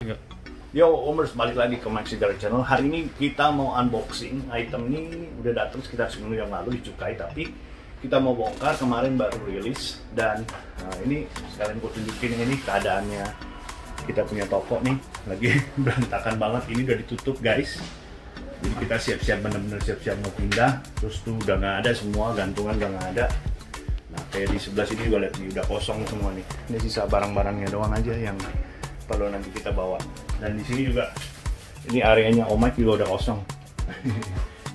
Ya. Yo, Omers, balik lagi ke Maxi Garage Channel. Hari ini kita mau unboxing. Item ini udah datang sekitar seminggu yang lalu di Cukai, tapi kita mau bongkar, kemarin baru rilis. Dan ini sekalian gue tunjukin ini keadaannya. Kita punya toko nih, lagi berantakan banget. Ini udah ditutup, guys. Jadi kita siap-siap, bener-bener siap-siap mau pindah. Terus tuh udah nggak ada semua, gantungan udah nggak ada. Nah, kayak di sebelah sini juga lihat nih, udah kosong semua nih. Ini sisa barang-barangnya doang aja yang perlu nanti kita bawa. Dan di sini juga, ini areanya Omad juga udah kosong.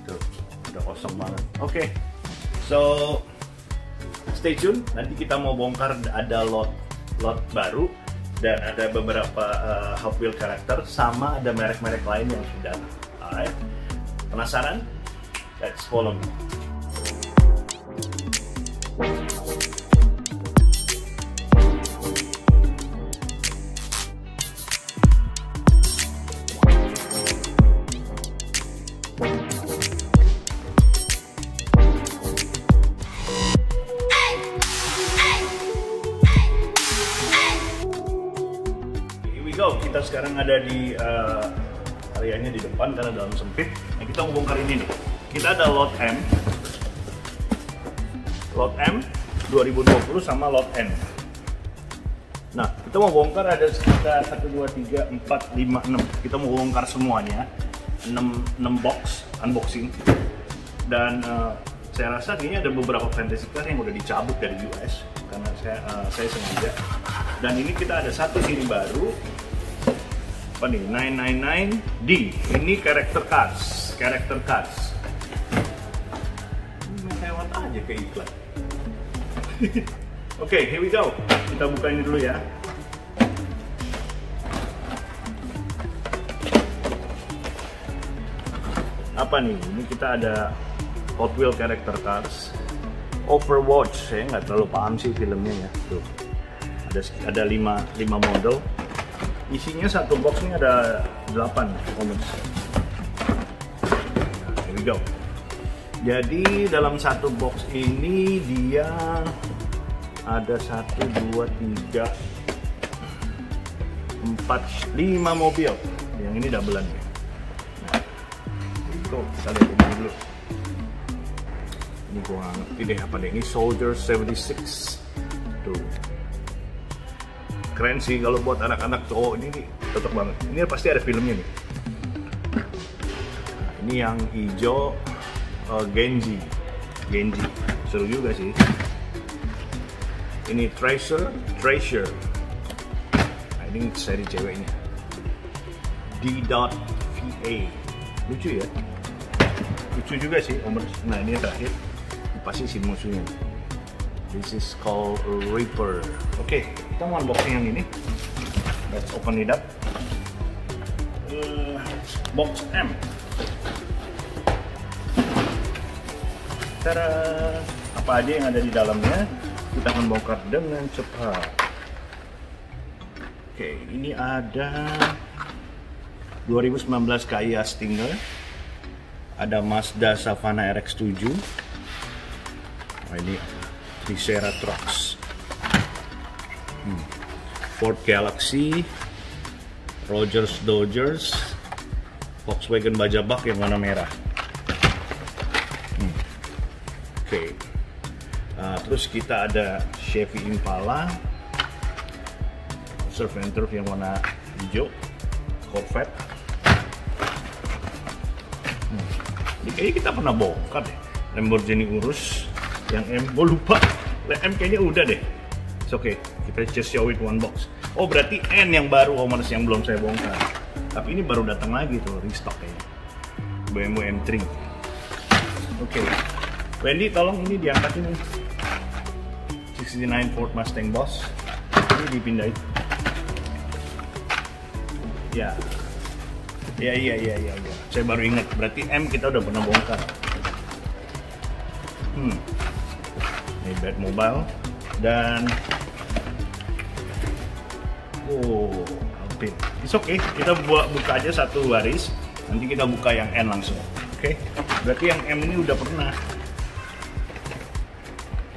Tuh, udah kosong banget. Oke, so stay tune. Nanti kita mau bongkar, ada lot baru dan ada beberapa Hot Wheels karakter, sama ada merek-merek lain yang sudah. Alright, penasaran? Let's follow me. Kita sekarang ada di areanya di depan karena dalam sempit. Nah, kita mau bongkar ini nih. Kita ada lot M 2020 sama lot N. Nah, kita mau bongkar ada sekitar 1, 2, 3, 4, 5, 6. Kita mau bongkar semuanya 6 box unboxing. Dan saya rasa kayaknya ada beberapa fantasy car yang udah dicabut dari US karena saya sengaja. Dan ini kita ada satu seri baru. Apa nih? 999D. Ini character cards. Ini lewat aja ke iklan. Oke, here we go. Kita buka ini dulu ya. Apa nih? Ini kita ada Hot Wheels character cards. Overwatch. Saya nggak terlalu paham sih filmnya ya. Tuh. Ada 5 model. Isinya satu box ini ada 8 comments. Nah, here we go. Jadi dalam satu box ini dia ada 1, 2, 3, 4, 5 mobil. Yang ini doublean ya. Nah, itu kita lihat ini dulu. Ini gua nggak ngerti deh apa deh. Ini Soldier 76. Tuh. Keren sih kalau buat anak-anak cowok, ini cocok banget. Ini pasti ada filmnya nih. Nah, ini yang hijau Genji, seru juga sih. Ini Treasure. Nah, ini seri ceweknya. D.VA, lucu ya, lucu juga sih Omers. Nah, ini yang terakhir, pasti si musuhnya. This is called Reaper. Oke, kita mau unboxing yang ini. Let's open it up. Box M. Tada! Apa aja yang ada di dalamnya? Kita akan bongkar dengan cepat. Oke, ini ada 2019 Kia Stinger. Ada Mazda Savana RX-7. Nah, ini Triceratops, Ford Galaxy, Rogers Dodgers, Volkswagen Bajabak yang warna merah. Oke. Terus kita ada Chevy Impala, Surf and Turf yang warna hijau, Corvette. Ini kayaknya kita pernah bongkar deh. Lamborghini Urus yang M, gue lupa. M kayaknya udah deh. It's okay, kita just show it one box. Oh, berarti N yang baru Omers yang belum saya bongkar. Tapi ini baru datang lagi tuh, restock kayaknya. BMW M3. Oke. Wendy, tolong ini diangkat ini. 69 Ford Mustang Boss. Ini dipindahin. Ya. Iya. Saya baru ingat, berarti M kita udah pernah bongkar. Ini Batmobile dan Alpine. It's okay, kita buka aja satu baris. Nanti kita buka yang N langsung. Oke, berarti yang M ini udah pernah.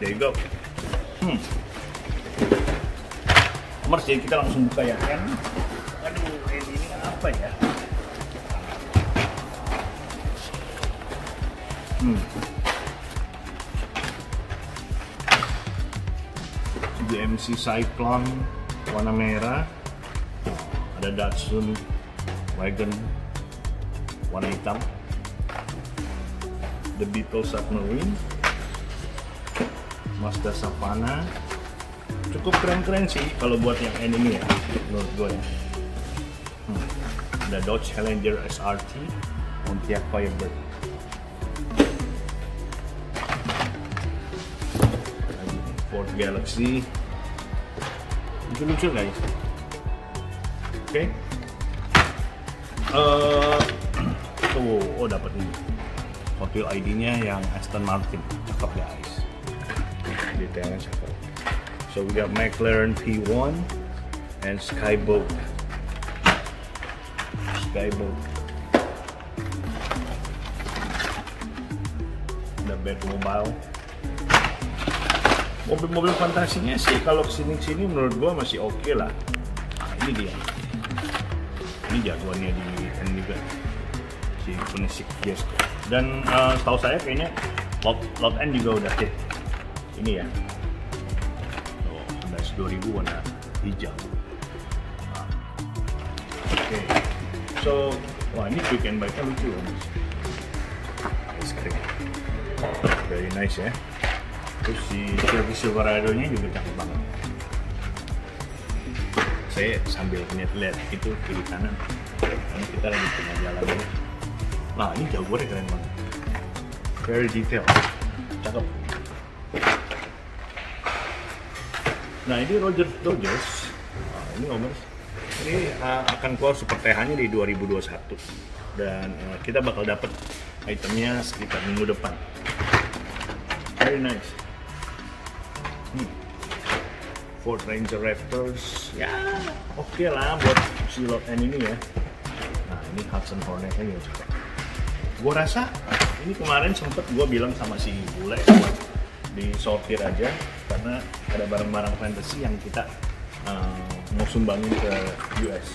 There you go. Omers, jadi kita langsung buka yang N. Aduh, ini apa ya? GMC Cyclone warna merah. Ada Datsun Wagon warna hitam. The Beatles Submarine. Mazda Savana. Cukup keren-keren sih kalau buat yang anime ya, menurut gue ya. Ada Dodge Challenger SRT, Pontiac Firebird. Ford Galaxy. Lucu-lucu guys. Oke. Oh dapat ini. Mobil ID-nya yang Aston Martin. Cakep guys. Detailnya cakep. So we got McLaren P1 and Skyboat. Ada Batmobile. Mobil-mobil fantasinya sih kalau kesini-sini menurut gua masih oke lah. Nah, ini dia. Ini jagoannya di weekend juga. Si Koenigsegg Fiesta. Dan setahu saya kayaknya Lot N juga udah hit. Ini ya. 2000 warna hijau. Oke. So, wah ini quick and bike-nya lucu ya. Ice cream. Very nice ya. Terus si Silverado-nya juga cakep banget. Saya sambil lihat itu kiri kanan. Karena kita lagi tengah jalan ya. Nah ini Jaguar-nya keren banget. Very detail. Cakep. Nah ini Roger Dodgers, ini Omers, ini akan keluar Super TH-nya di 2021 dan kita bakal dapat itemnya sekitar minggu depan. Very nice. Ford Ranger Raptors, ya oke lah buat si Lot N ini ya. Nah ini Hudson Hornet-nya juga coba. Gue rasa ini kemarin sempet gue bilang sama si Bule buat disortir aja karena ada barang-barang fantasy yang kita mau sumbangin ke US.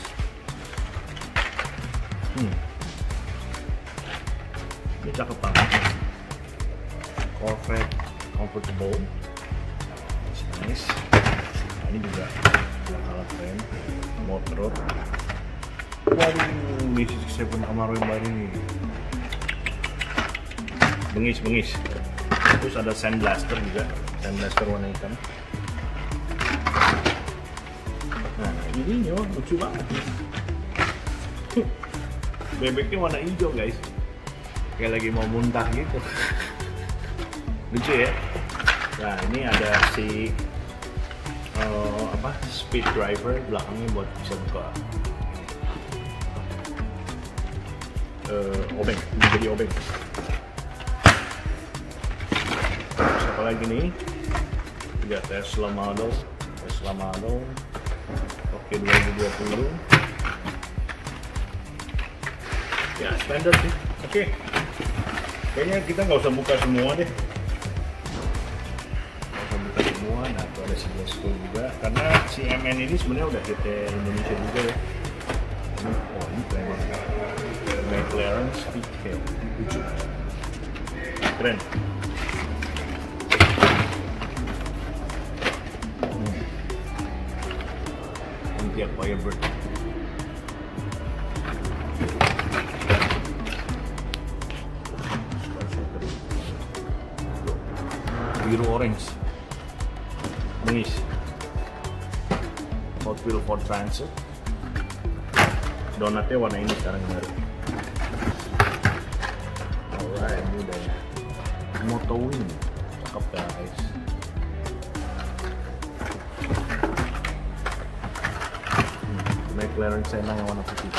Ini cakep banget. Corvette Comfortable, nice. Nah, ini juga kalah keren. Motor. Waduh, V67 Camaro yang baru nih. Bengis. Terus ada Sandblaster juga, Sandblaster warna hitam. Nah ini lucu banget. Bebeknya warna hijau guys, kayak lagi mau muntah gitu. Lucu ya. Nah ini ada si speed driver belakangnya buat bisa buka obeng, jadi obeng. Lagi nih juga Tesla Model oke 2020 ya standar sih. Oke. Kayaknya kita nggak usah buka semua deh, nah itu ada si Bosco juga karena si MN ini sebenarnya udah hit Indonesia juga ya. Ini keren banget. McLaren Speedtail lucu, keren. Pontiac Firebird. Biru orange. Bengis. Hot Wheel Ford Transit. Donatnya warna ini sekarang baru. Alright, ini udah ya. Motowing. Cakep guys. McLaren Senna yang warna putih.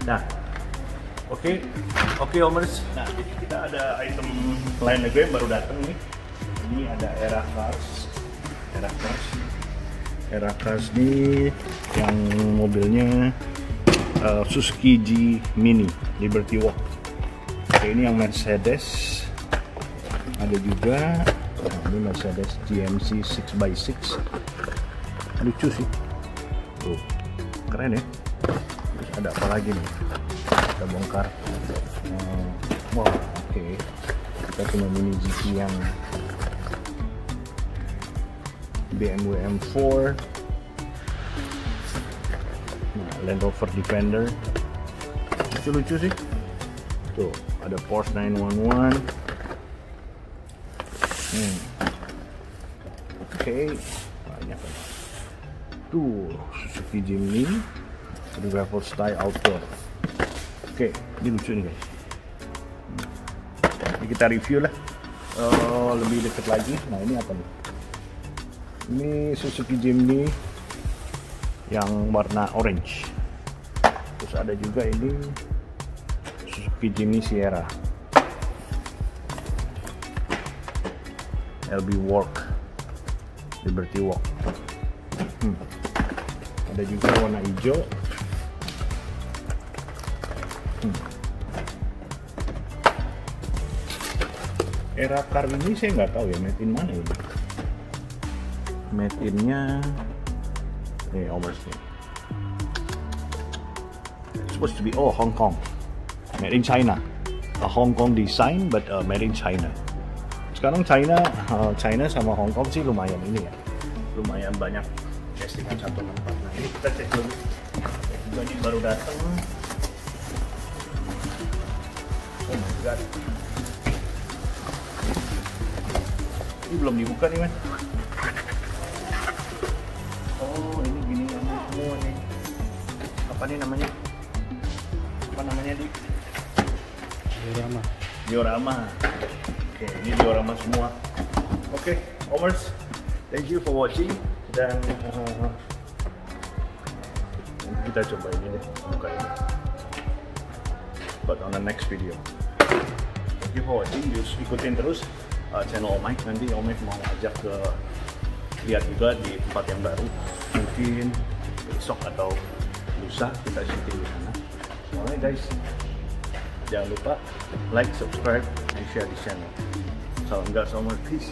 Nah, oke Omers. Nah, jadi kita ada item lain lagi yang baru datang nih. Ini ada Era Cars nih yang mobilnya Suzuki G Mini Liberty Walk. Oke, ini yang Mercedes. Ada juga ini Mercedes GMC 6x6. Lucu sih. Tuh. Keren ya. ada apa lagi nih? Kita bongkar. Wow, oke. Kita punya mini GT yang BMW M4. Nah, Land Rover Defender. Lucu-lucu sih. Tuh, ada Porsche 911. Oke, banyak kan. Tuh, Suzuki Jimny Gravel Style Outdoor. Oke, ini lucu nih guys. Ini kita review lah lebih dekat lagi. Nah, ini apa nih? Ini Suzuki Jimny yang warna orange. Terus ada juga ini Suzuki Jimny Sierra LB Walk, Liberty Walk. Ada juga warna hijau. Era car ini saya nggak tahu ya made in mana ini. Made in-nya Omers nih. Supposed to be Hong Kong. Made in China. A Hong Kong design but made in China. Sekarang China sama Hong Kong sih lumayan ini ya. Lumayan banyak castingan satu tempat. Nah, ini kita cek dulu. Juga ini baru datang. Oh my god. Ini belum dibuka nih, man. Oh, ini gini semua nih. Apa nih namanya? Apa namanya, Dik? Diorama. Diorama. Oke, ini diorama semua. Oke, Omers, thank you for watching. Dan kita coba ini deh, buka ini. But on the next video. Thank you for watching. Just ikutin terus channel Om Mike. Nanti Om Mike mau ajak ke lihat juga di tempat yang baru. Mungkin besok atau lusa kita syuting di sana. Alright guys, jangan lupa like, subscribe, and share di channel. Salam gas, Omers, peace.